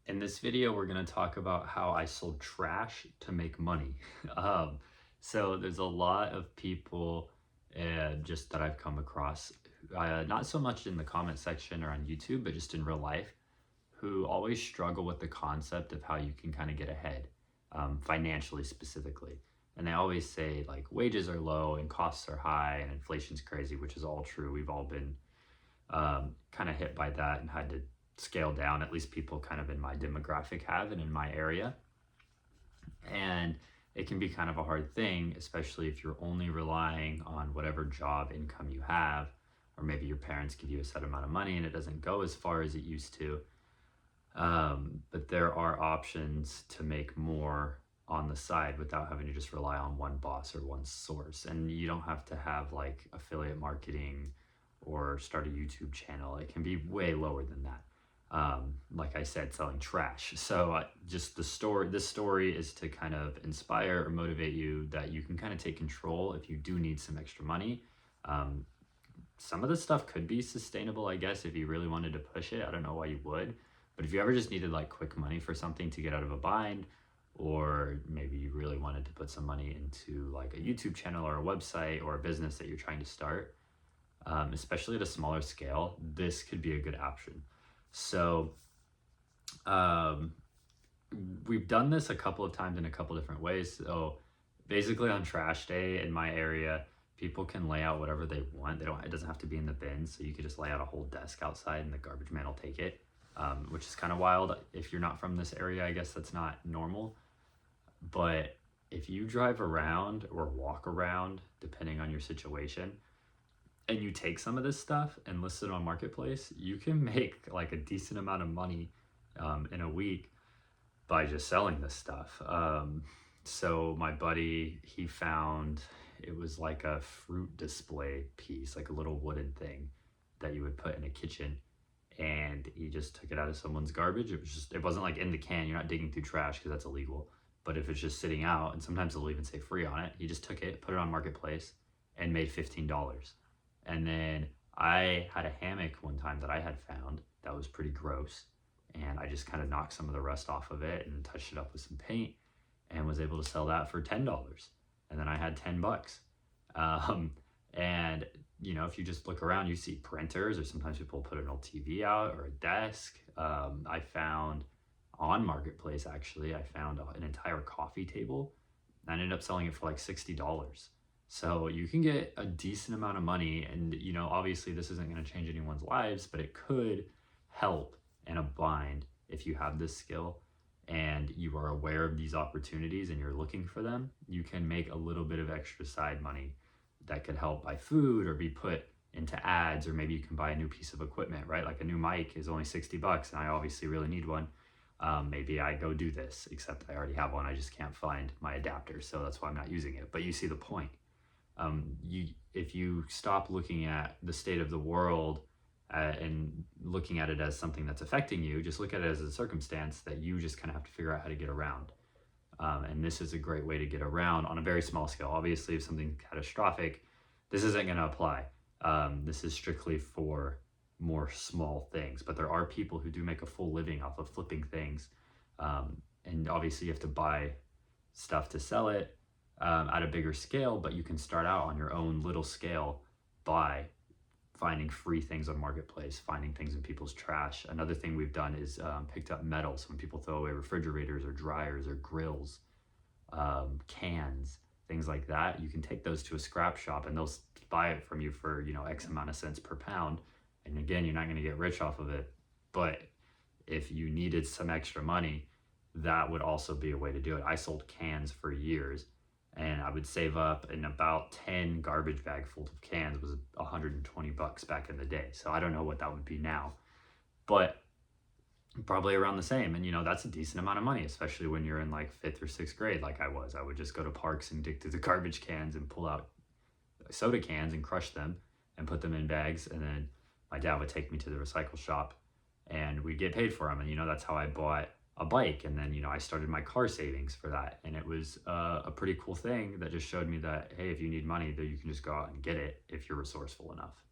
In this video, we're going to talk about how I sold trash to make money. um, so there's a lot of people just that I've come across, not so much in the comment section or on YouTube, but just in real life, who always struggle with the concept of how you can kind of get ahead, financially specifically. And they always say like wages are low and costs are high and inflation's crazy, which is all true. We've all been kind of hit by that and had to scale down. At least people kind of in my demographic have and in my area. And it can be kind of a hard thing, especially if you're only relying on whatever job income you have, or maybe your parents give you a set amount of money and it doesn't go as far as it used to. But there are options to make more on the side without having to just rely on one boss or one source. And you don't have to have like affiliate marketing or start a YouTube channel. It can be way lower than that. Like I said, selling trash. So just this story is to kind of inspire or motivate you that you can kind of take control if you do need some extra money. Some of this stuff could be sustainable, I guess, if you really wanted to push it. I don't know why you would, but if you ever just needed like quick money for something to get out of a bind, or maybe you really wanted to put some money into like a YouTube channel or a website or a business that you're trying to start, especially at a smaller scale, this could be a good option. So we've done this a couple of times in a couple different ways. So basically on trash day in my area, people can lay out whatever they want. It doesn't have to be in the bin. So you could just lay out a whole desk outside and the garbage man will take it, which is kind of wild. If you're not from this area, I guess that's not normal. But if you drive around or walk around, depending on your situation, and you take some of this stuff and list it on Marketplace, you can make like a decent amount of money in a week by just selling this stuff. So my buddy, he found, it was like a fruit display piece, like a little wooden thing that you would put in a kitchen. And he just took it out of someone's garbage. It wasn't like in the can. You're not digging through trash because that's illegal. But if it's just sitting out, and sometimes they'll even say free on it, he just took it, put it on Marketplace, and made $15. And then I had a hammock one time that I had found that was pretty gross. And I just kind of knocked some of the rust off of it and touched it up with some paint and was able to sell that for $10. And then I had $10. And if you just look around, you see printers, or sometimes people put an old TV out or a desk. I found on Marketplace, actually, I found an entire coffee table. I ended up selling it for like $60. So you can get a decent amount of money, and obviously this isn't going to change anyone's lives, but it could help in a bind if you have this skill and you are aware of these opportunities and you're looking for them. You can make a little bit of extra side money that could help buy food or be put into ads, or maybe you can buy a new piece of equipment, right? Like a new mic is only $60 and I obviously really need one. Maybe I go do this, except I already have one. I just can't find my adapter, so that's why I'm not using it. But you see the point. If you stop looking at the state of the world and looking at it as something that's affecting you, just look at it as a circumstance that you just kind of have to figure out how to get around. And this is a great way to get around on a very small scale. Obviously, if something catastrophic, this isn't going to apply. This is strictly for more small things, but there are people who do make a full living off of flipping things. And obviously you have to buy stuff to sell it at a bigger scale, but you can start out on your own little scale by finding free things on Marketplace, finding things in people's trash. Another thing we've done is picked up metals when people throw away refrigerators or dryers or grills, cans, things like that. You can take those to a scrap shop and they'll buy it from you for X amount of cents per pound. And again, you're not going to get rich off of it, but if you needed some extra money, that would also be a way to do it. I sold cans for years, and I would save up, and about 10 garbage bag full of cans was $120 back in the day. So I don't know what that would be now, but probably around the same. And that's a decent amount of money, especially when you're in like 5th or 6th grade like I was. I would just go to parks and dig through the garbage cans and pull out soda cans and crush them and put them in bags. And then my dad would take me to the recycle shop and we'd get paid for them. And that's how I bought a bike. And then I started my car savings for that, and it was a pretty cool thing that just showed me that, hey, if you need money, that you can just go out and get it if you're resourceful enough.